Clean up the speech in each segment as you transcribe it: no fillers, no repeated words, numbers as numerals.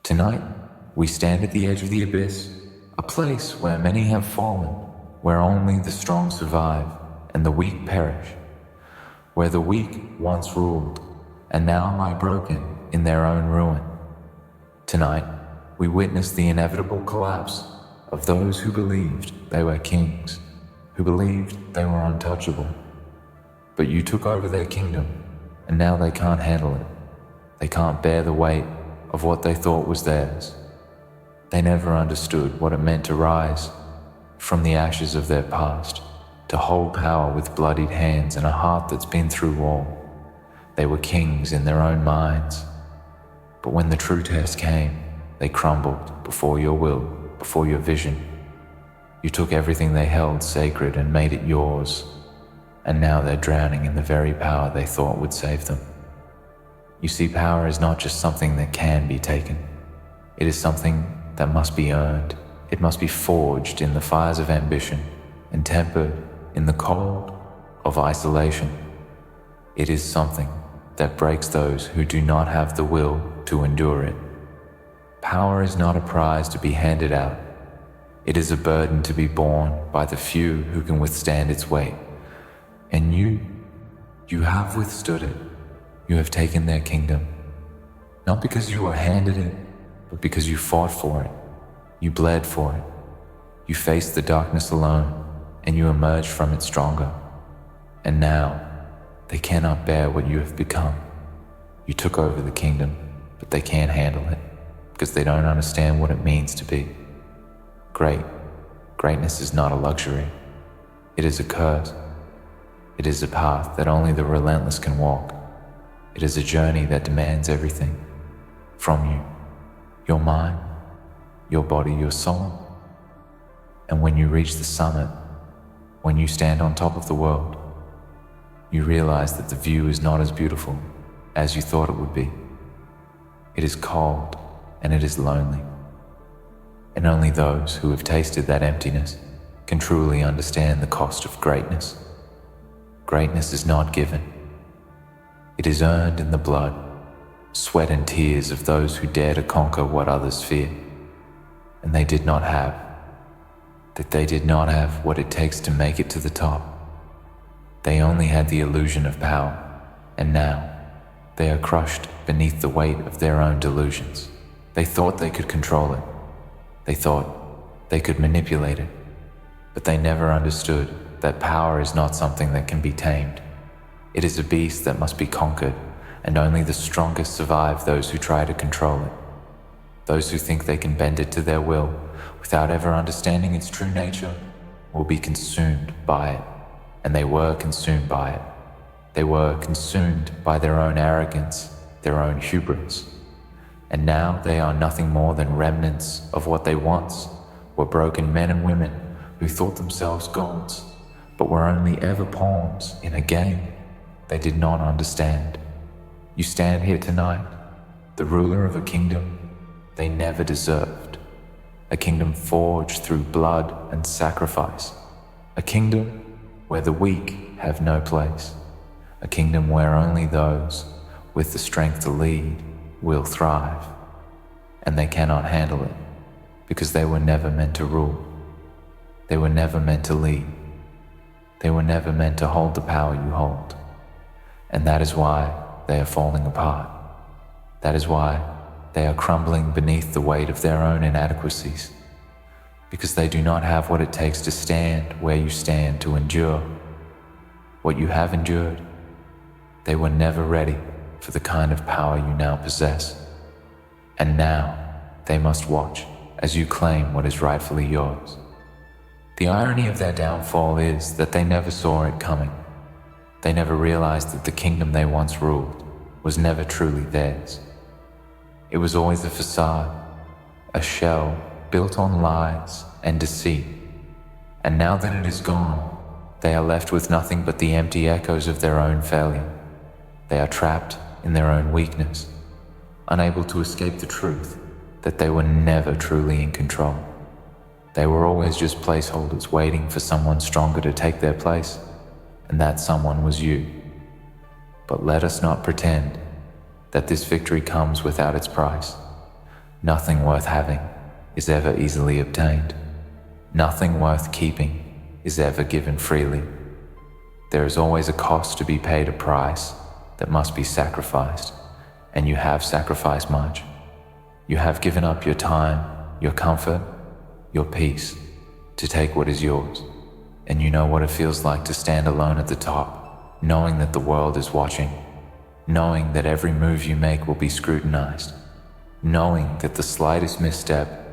Tonight, we stand at the edge of the abyss, a place where many have fallen, where only the strong survive and the weak perish, where the weak once ruled and now lie broken in their own ruin. Tonight, we witness the inevitable collapse of those who believed they were kings, who believed they were untouchable. But you took over their kingdom, and now they can't handle it. They can't bear the weight of what they thought was theirs. They never understood what it meant to rise from the ashes of their past, to hold power with bloodied hands and a heart that's been through all. They were kings in their own minds. But when the true test came, they crumbled before your will, before your vision. You took everything they held sacred and made it yours, and now they're drowning in the very power they thought would save them. You see, power is not just something that can be taken. It is something that must be earned. It must be forged in the fires of ambition and tempered in the cold of isolation. It is something that breaks those who do not have the will to endure it. Power is not a prize to be handed out. It is a burden to be borne by the few who can withstand its weight. And you have withstood it. You have taken their kingdom, not because you were handed it, but because you fought for it. You bled for it. You faced the darkness alone, and you emerged from it stronger. And now, they cannot bear what you have become. You took over the kingdom, but they can't handle it, because they don't understand what it means to be great. Greatness is not a luxury. It is a curse. It is a path that only the relentless can walk. It is a journey that demands everything from you, your mind, your body, your soul. And when you reach the summit, when you stand on top of the world, you realize that the view is not as beautiful as you thought it would be. It is cold and it is lonely. And only those who have tasted that emptiness can truly understand the cost of greatness. Greatness is not given. It is earned in the blood, sweat and tears of those who dare to conquer what others fear. And they did not have what it takes to make it to the top. They only had the illusion of power, and now they are crushed beneath the weight of their own delusions. They thought they could control it. They thought they could manipulate it. But they never understood that power is not something that can be tamed. It is a beast that must be conquered, and only the strongest survive those who try to control it. Those who think they can bend it to their will without ever understanding its true nature will be consumed by it, and they were consumed by it. They were consumed by their own arrogance, their own hubris, and now they are nothing more than remnants of what they once were, broken men and women who thought themselves gods, but were only ever pawns in a game they did not understand. You stand here tonight, the ruler of a kingdom they never deserved, a kingdom forged through blood and sacrifice, a kingdom where the weak have no place, a kingdom where only those with the strength to lead will thrive. And they cannot handle it, because they were never meant to rule. They were never meant to lead. They were never meant to hold the power you hold. And that is why they are falling apart. That is why they are crumbling beneath the weight of their own inadequacies, because they do not have what it takes to stand where you stand, to endure what you have endured. They were never ready for the kind of power you now possess. And now they must watch as you claim what is rightfully yours. The irony of their downfall is that they never saw it coming. They never realized that the kingdom they once ruled was never truly theirs. It was always a facade, a shell built on lies and deceit. And now that it is gone, they are left with nothing but the empty echoes of their own failure. They are trapped in their own weakness, unable to escape the truth that they were never truly in control. They were always just placeholders waiting for someone stronger to take their place, and that someone was you. But let us not pretend that this victory comes without its price. Nothing worth having is ever easily obtained. Nothing worth keeping is ever given freely. There is always a cost to be paid, a price that must be sacrificed, and you have sacrificed much. You have given up your time, your comfort, your peace, to take what is yours, and you know what it feels like to stand alone at the top, knowing that the world is watching, knowing that every move you make will be scrutinized, knowing that the slightest misstep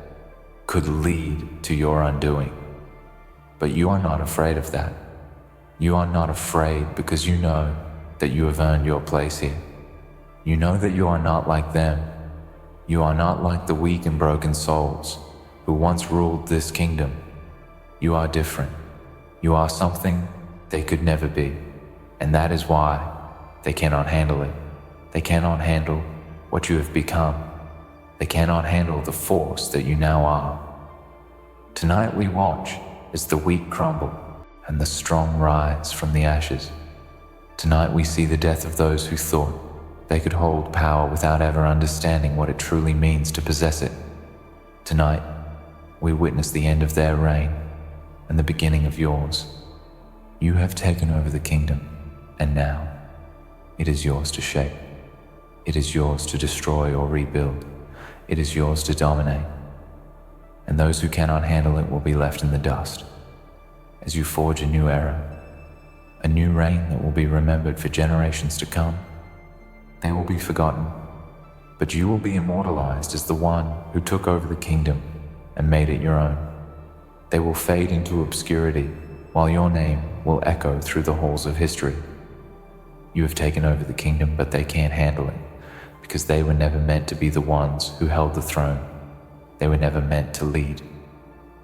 could lead to your undoing. But you are not afraid of that. You are not afraid because you know that you have earned your place here. You know that you are not like them. You are not like the weak and broken souls who once ruled this kingdom. You are different. You are something they could never be, and that is why they cannot handle it. They cannot handle what you have become. They cannot handle the force that you now are. Tonight we watch as the weak crumble and the strong rise from the ashes. Tonight we see the death of those who thought they could hold power without ever understanding what it truly means to possess it. Tonight we witness the end of their reign and the beginning of yours. You have taken over the kingdom, and now it is yours to shape. It is yours to destroy or rebuild. It is yours to dominate. And those who cannot handle it will be left in the dust as you forge a new era, a new reign that will be remembered for generations to come. They will be forgotten, but you will be immortalized as the one who took over the kingdom and made it your own. They will fade into obscurity while your name will echo through the halls of history. You have taken over the kingdom, but they can't handle it because they were never meant to be the ones who held the throne. They were never meant to lead.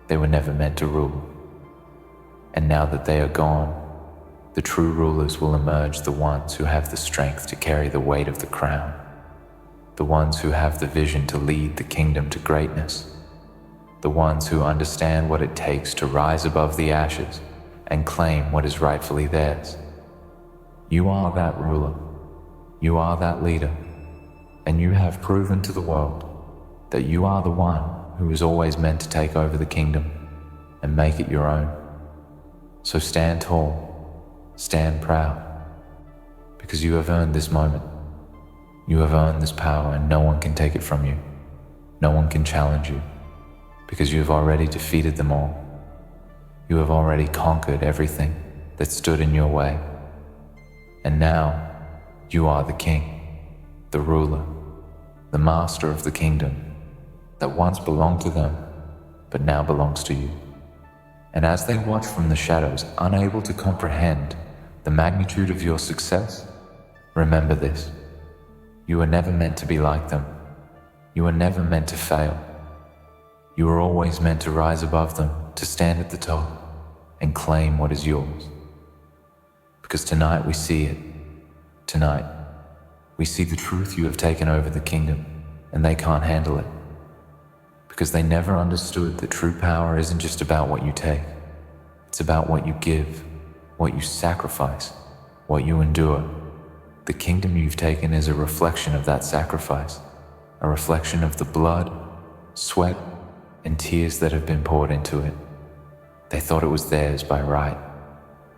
They were never meant to rule. And now that they are gone, the true rulers will emerge, the ones who have the strength to carry the weight of the crown, the ones who have the vision to lead the kingdom to greatness, the ones who understand what it takes to rise above the ashes and claim what is rightfully theirs. You are that ruler. You are that leader. And you have proven to the world that you are the one who is always meant to take over the kingdom and make it your own. So stand tall, stand proud, because you have earned this moment. You have earned this power, and no one can take it from you. No one can challenge you, because you have already defeated them all. You have already conquered everything that stood in your way. And now you are the king, the ruler, the master of the kingdom that once belonged to them, but now belongs to you. And as they watch from the shadows, unable to comprehend the magnitude of your success, remember this: you were never meant to be like them. You were never meant to fail. You were always meant to rise above them, to stand at the top and claim what is yours. Because tonight we see it. Tonight we see the truth. You have taken over the kingdom, and they can't handle it. Because they never understood that true power isn't just about what you take. It's about what you give, what you sacrifice, what you endure. The kingdom you've taken is a reflection of that sacrifice, a reflection of the blood, sweat, and tears that have been poured into it. They thought it was theirs by right.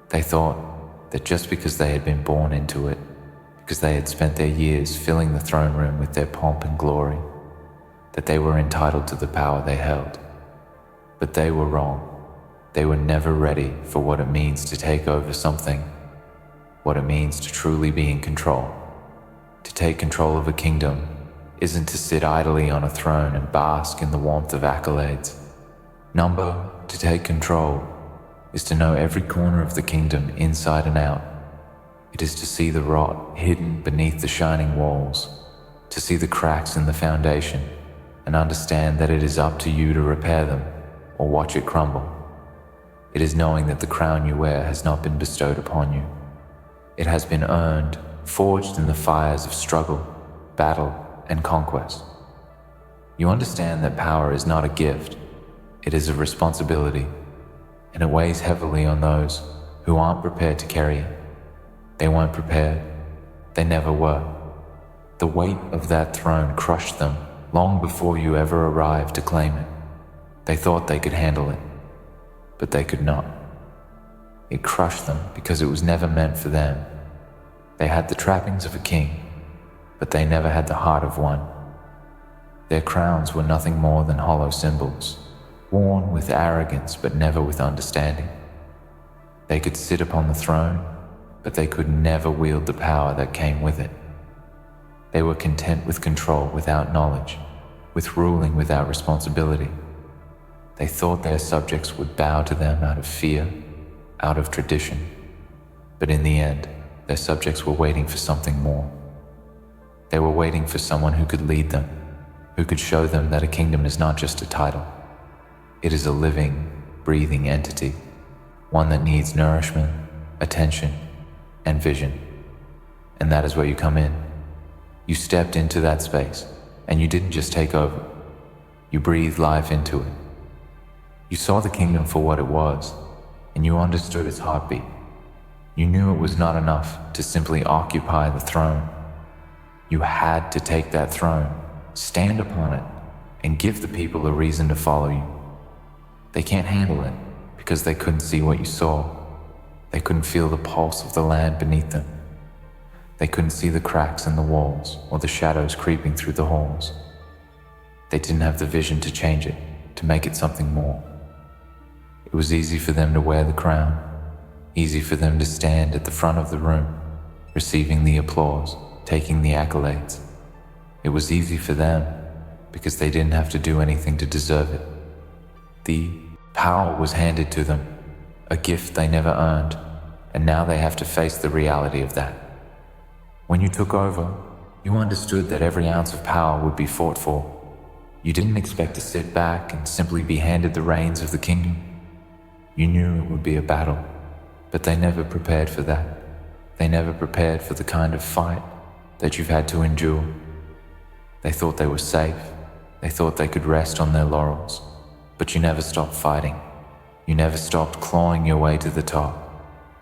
They thought that just because they had been born into it, because they had spent their years filling the throne room with their pomp and glory, that they were entitled to the power they held. But they were wrong. They were never ready for what it means to take over something, what it means to truly be in control. To take control of a kingdom isn't to sit idly on a throne and bask in the warmth of accolades. Number, to take control, is to know every corner of the kingdom inside and out. It is to see the rot hidden beneath the shining walls, to see the cracks in the foundation, and understand that it is up to you to repair them or watch it crumble. It is knowing that the crown you wear has not been bestowed upon you. It has been earned, forged in the fires of struggle, battle, and conquest. You understand that power is not a gift, it is a responsibility, and it weighs heavily on those who aren't prepared to carry it. They weren't prepared. They never were. The weight of that throne crushed them long before you ever arrived to claim it. They thought they could handle it, but they could not. It crushed them because it was never meant for them. They had the trappings of a king, but they never had the heart of one. Their crowns were nothing more than hollow symbols, worn with arrogance but never with understanding. They could sit upon the throne, but they could never wield the power that came with it. They were content with control without knowledge, with ruling without responsibility. They thought their subjects would bow to them out of fear, out of tradition. But in the end, their subjects were waiting for something more. They were waiting for someone who could lead them, who could show them that a kingdom is not just a title. It is a living, breathing entity, one that needs nourishment, attention, and vision. And that is where you come in. You stepped into that space, and you didn't just take over. You breathed life into it. You saw the kingdom for what it was, and you understood its heartbeat. You knew it was not enough to simply occupy the throne. You had to take that throne, stand upon it, and give the people a reason to follow you. They can't handle it because they couldn't see what you saw. They couldn't feel the pulse of the land beneath them. They couldn't see the cracks in the walls or the shadows creeping through the halls. They didn't have the vision to change it, to make it something more. It was easy for them to wear the crown, easy for them to stand at the front of the room, receiving the applause, taking the accolades. It was easy for them because they didn't have to do anything to deserve it. The power was handed to them, a gift they never earned, and now they have to face the reality of that. When you took over, you understood that every ounce of power would be fought for. You didn't expect to sit back and simply be handed the reins of the kingdom. You knew it would be a battle, but they never prepared for that. They never prepared for the kind of fight that you've had to endure. They thought they were safe. They thought they could rest on their laurels. But you never stopped fighting. You never stopped clawing your way to the top.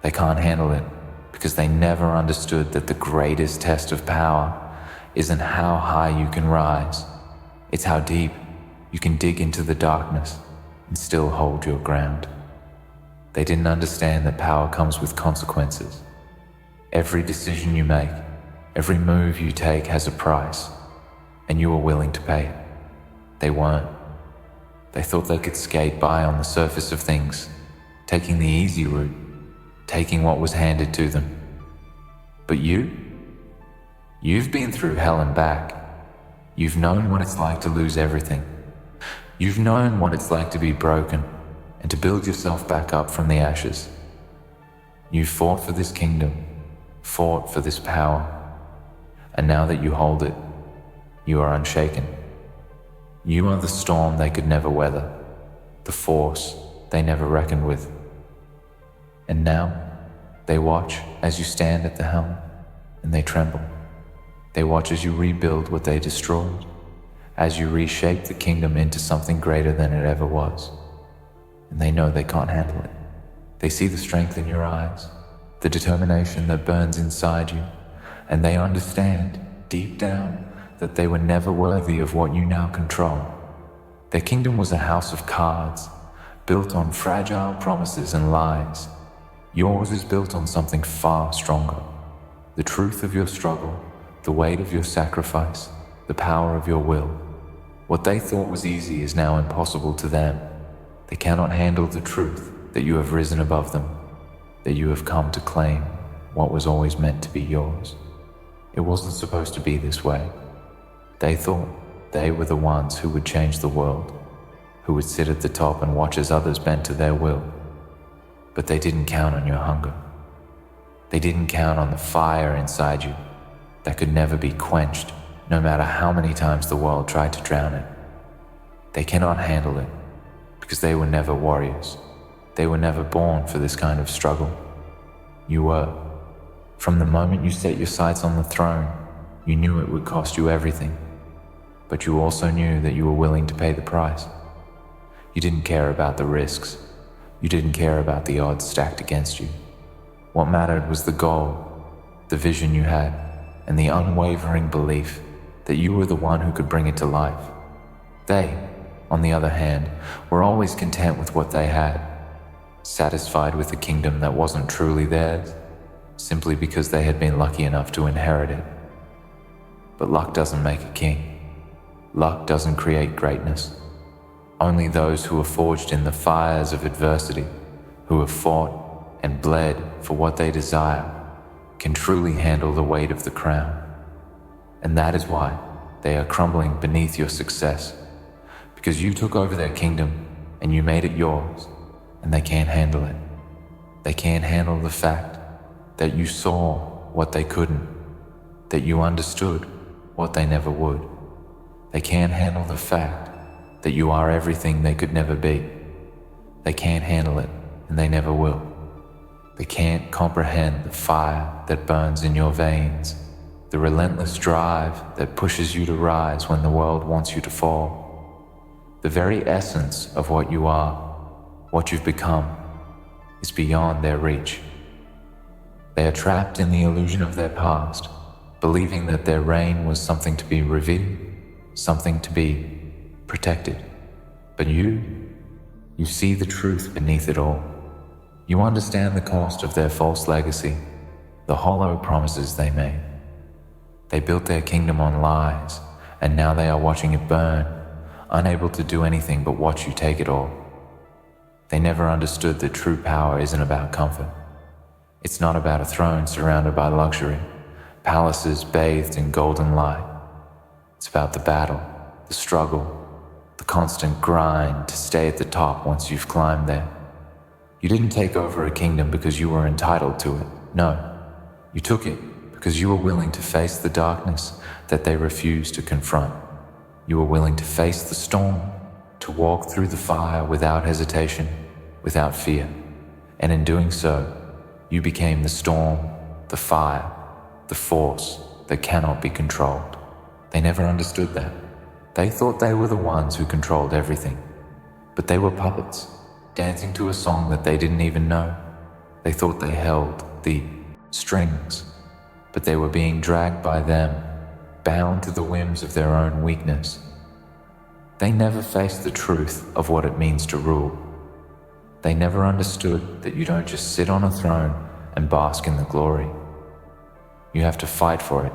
They can't handle it because they never understood that the greatest test of power isn't how high you can rise. It's how deep you can dig into the darkness and still hold your ground. They didn't understand that power comes with consequences. Every decision you make, every move you take has a price, and you are willing to pay it. They weren't. They thought they could skate by on the surface of things, taking the easy route, taking what was handed to them. But you've been through hell and back. You've known what it's like to lose everything. You've known what it's like to be broken and to build yourself back up from the ashes. You fought for this kingdom, fought for this power, and now that you hold it, you are unshaken. You are the storm they could never weather, the force they never reckoned with. And now, they watch as you stand at the helm, and they tremble. They watch as you rebuild what they destroyed, as you reshape the kingdom into something greater than it ever was. And they know they can't handle it. They see the strength in your eyes, the determination that burns inside you, and they understand, deep down, that they were never worthy of what you now control. Their kingdom was a house of cards, built on fragile promises and lies. Yours is built on something far stronger. The truth of your struggle, the weight of your sacrifice, the power of your will. What they thought was easy is now impossible to them. They cannot handle the truth that you have risen above them, that you have come to claim what was always meant to be yours. It wasn't supposed to be this way. They thought they were the ones who would change the world, who would sit at the top and watch as others bent to their will. But they didn't count on your hunger. They didn't count on the fire inside you that could never be quenched, no matter how many times the world tried to drown it. They cannot handle it because they were never warriors. They were never born for this kind of struggle. You were. From the moment you set your sights on the throne, you knew it would cost you everything. But you also knew that you were willing to pay the price. You didn't care about the risks. You didn't care about the odds stacked against you. What mattered was the goal, the vision you had, and the unwavering belief that you were the one who could bring it to life. They, on the other hand, were always content with what they had, satisfied with a kingdom that wasn't truly theirs, simply because they had been lucky enough to inherit it. But luck doesn't make a king. Luck doesn't create greatness. Only those who are forged in the fires of adversity, who have fought and bled for what they desire, can truly handle the weight of the crown. And that is why they are crumbling beneath your success, because you took over their kingdom and you made it yours, and they can't handle it. They can't handle the fact that you saw what they couldn't, that you understood what they never would. They can't handle the fact that you are everything they could never be. They can't handle it, and they never will. They can't comprehend the fire that burns in your veins, the relentless drive that pushes you to rise when the world wants you to fall. The very essence of what you are, what you've become, is beyond their reach. They are trapped in the illusion of their past, believing that their reign was something to be revered, something to be protected. But you see the truth beneath it all. You understand the cost of their false legacy, the hollow promises they made. They built their kingdom on lies, and now they are watching it burn, unable to do anything but watch you take it all. They never understood that true power isn't about comfort. It's not about a throne surrounded by luxury, palaces bathed in golden light. It's about the battle, the struggle, the constant grind to stay at the top once you've climbed there. You didn't take over a kingdom because you were entitled to it. No, you took it because you were willing to face the darkness that they refused to confront. You were willing to face the storm, to walk through the fire without hesitation, without fear. And in doing so, you became the storm, the fire, the force that cannot be controlled. They never understood that. They thought they were the ones who controlled everything. But they were puppets, dancing to a song that they didn't even know. They thought they held the strings, but they were being dragged by them, bound to the whims of their own weakness. They never faced the truth of what it means to rule. They never understood that you don't just sit on a throne and bask in the glory. You have to fight for it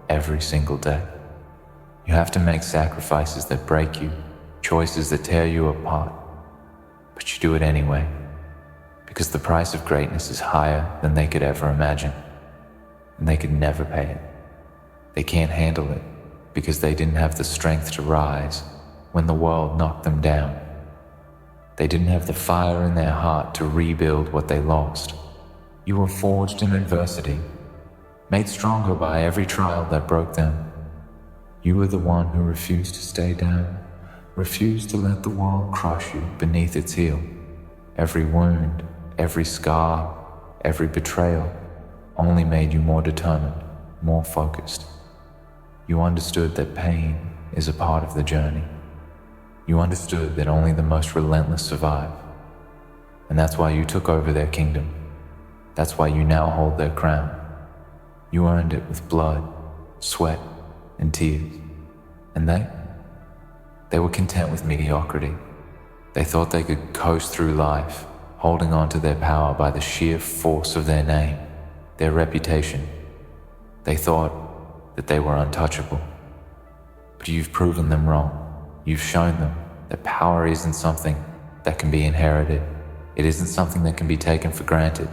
every single day. You have to make sacrifices that break you, choices that tear you apart. But you do it anyway, because the price of greatness is higher than they could ever imagine, and they could never pay it. They can't handle it because they didn't have the strength to rise when the world knocked them down. They didn't have the fire in their heart to rebuild what they lost. You were forged in adversity, made stronger by every trial that broke them. You were the one who refused to stay down, refused to let the world crush you beneath its heel. Every wound, every scar, every betrayal only made you more determined, more focused. You understood that pain is a part of the journey. You understood that only the most relentless survive. And that's why you took over their kingdom. That's why you now hold their crown. You earned it with blood, sweat, and tears. And they were content with mediocrity. They thought they could coast through life, holding on to their power by the sheer force of their name, their reputation. They thought that they were untouchable. But you've proven them wrong. You've shown them that power isn't something that can be inherited. It isn't something that can be taken for granted.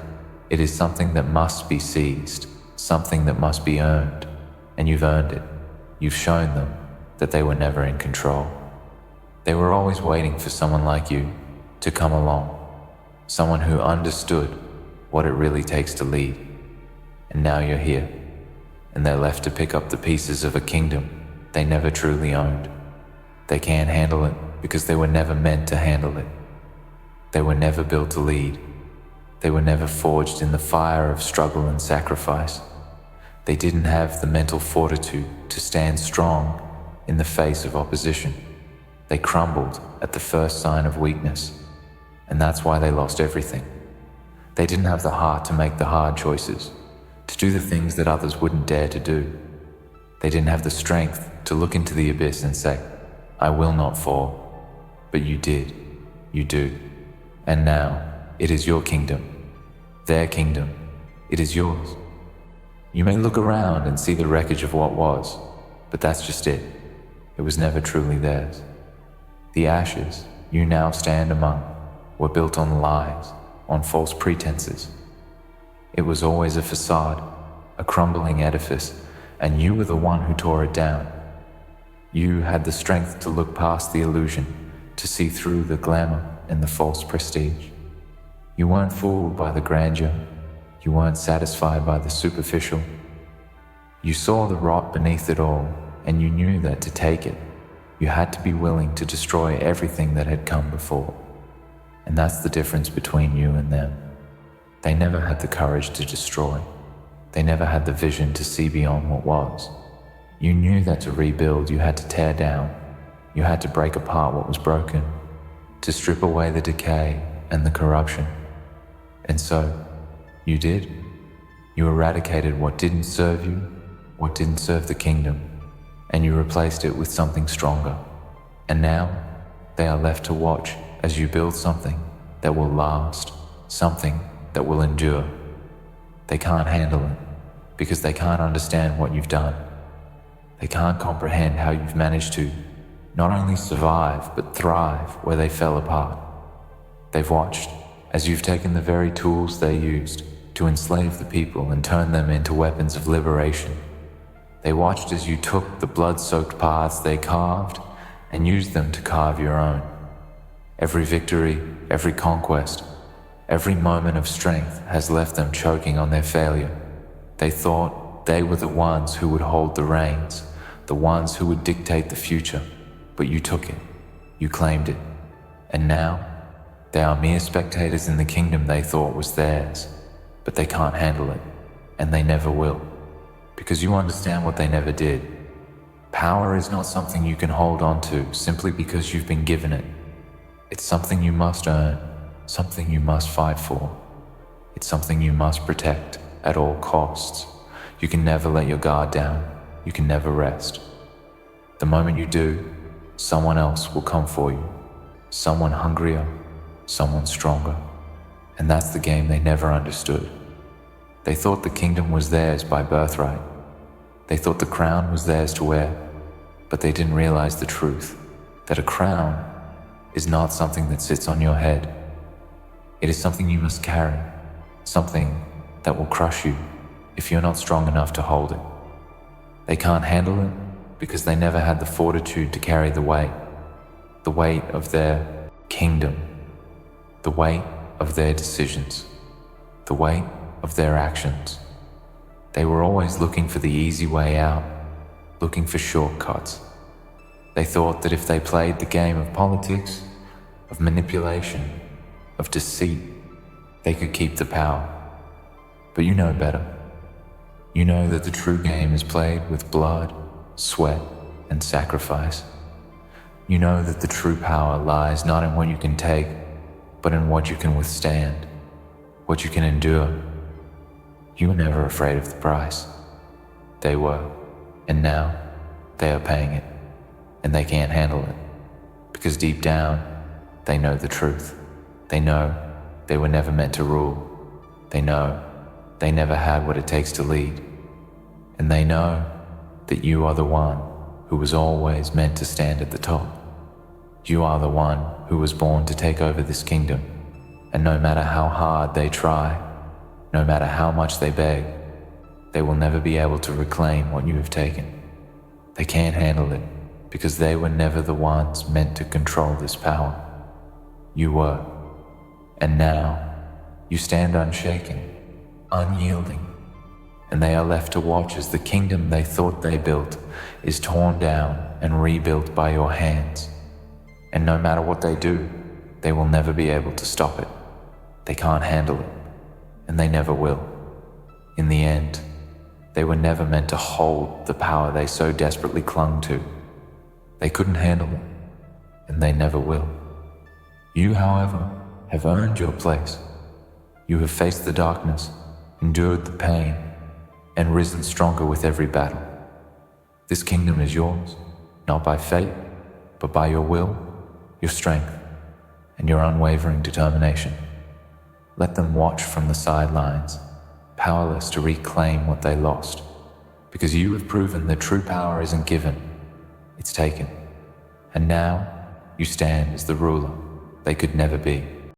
It is something that must be seized, something that must be earned. And you've earned it. You've shown them that they were never in control. They were always waiting for someone like you to come along, someone who understood what it really takes to lead. And now you're here, and they're left to pick up the pieces of a kingdom they never truly owned. They can't handle it because they were never meant to handle it. They were never built to lead. They were never forged in the fire of struggle and sacrifice. They didn't have the mental fortitude to stand strong in the face of opposition. They crumbled at the first sign of weakness, and that's why they lost everything. They didn't have the heart to make the hard choices, to do the things that others wouldn't dare to do. They didn't have the strength to look into the abyss and say, "I will not fall." But you did. You do. And now, it is your kingdom. Their kingdom. It is yours. You may look around and see the wreckage of what was, but that's just it. It was never truly theirs. The ashes you now stand among were built on lies, on false pretenses. It was always a facade, a crumbling edifice, and you were the one who tore it down. You had the strength to look past the illusion, to see through the glamour and the false prestige. You weren't fooled by the grandeur. You weren't satisfied by the superficial. You saw the rot beneath it all, and you knew that to take it, you had to be willing to destroy everything that had come before. And that's the difference between you and them. They never had the courage to destroy. They never had the vision to see beyond what was. You knew that to rebuild, you had to tear down. You had to break apart what was broken, to strip away the decay and the corruption. And so, you did. You eradicated what didn't serve you, what didn't serve the kingdom, and you replaced it with something stronger. And now, they are left to watch as you build something that will last, something that will endure. They can't handle it, because they can't understand what you've done. They can't comprehend how you've managed to not only survive, but thrive where they fell apart. They've watched as you've taken the very tools they used to enslave the people and turn them into weapons of liberation. They watched as you took the blood-soaked paths they carved and used them to carve your own. Every victory, every conquest, every moment of strength has left them choking on their failure. They thought they were the ones who would hold the reins, the ones who would dictate the future. But you took it, you claimed it, and now they are mere spectators in the kingdom they thought was theirs. But they can't handle it, and they never will, because you understand what they never did. Power is not something you can hold on to simply because you've been given it. It's something you must earn, something you must fight for. It's something you must protect at all costs. You can never let your guard down. You can never rest. The moment you do, someone else will come for you. Someone hungrier, someone stronger. And that's the game they never understood. They thought the kingdom was theirs by birthright. They thought the crown was theirs to wear, but they didn't realize the truth, that a crown is not something that sits on your head. It is something you must carry, something that will crush you if you're not strong enough to hold it. They can't handle it because they never had the fortitude to carry the weight of their kingdom, the weight of their decisions, the weight of their actions. They were always looking for the easy way out, looking for shortcuts. They thought that if they played the game of politics, of manipulation, of deceit, they could keep the power. But you know better. You know that the true game is played with blood, sweat, and sacrifice. You know that the true power lies not in what you can take, but in what you can withstand, what you can endure. You were never afraid of the price. They were, and now they are paying it, and they can't handle it, because deep down, they know the truth. They know they were never meant to rule. They know they never had what it takes to lead. And they know that you are the one who was always meant to stand at the top. You are the one who was born to take over this kingdom. And no matter how hard they try, no matter how much they beg, they will never be able to reclaim what you have taken. They can't handle it because they were never the ones meant to control this power. You were. And now you stand unshaken, unyielding, and they are left to watch as the kingdom they thought they built is torn down and rebuilt by your hands. And no matter what they do, they will never be able to stop it. They can't handle it, and they never will. In the end, they were never meant to hold the power they so desperately clung to. They couldn't handle it, and they never will. You, however, have earned your place. You have faced the darkness, endured the pain, and risen stronger with every battle. This kingdom is yours, not by fate, but by your will, your strength, and your unwavering determination. Let them watch from the sidelines, powerless to reclaim what they lost, because you have proven that true power isn't given, it's taken. And now you stand as the ruler they could never be.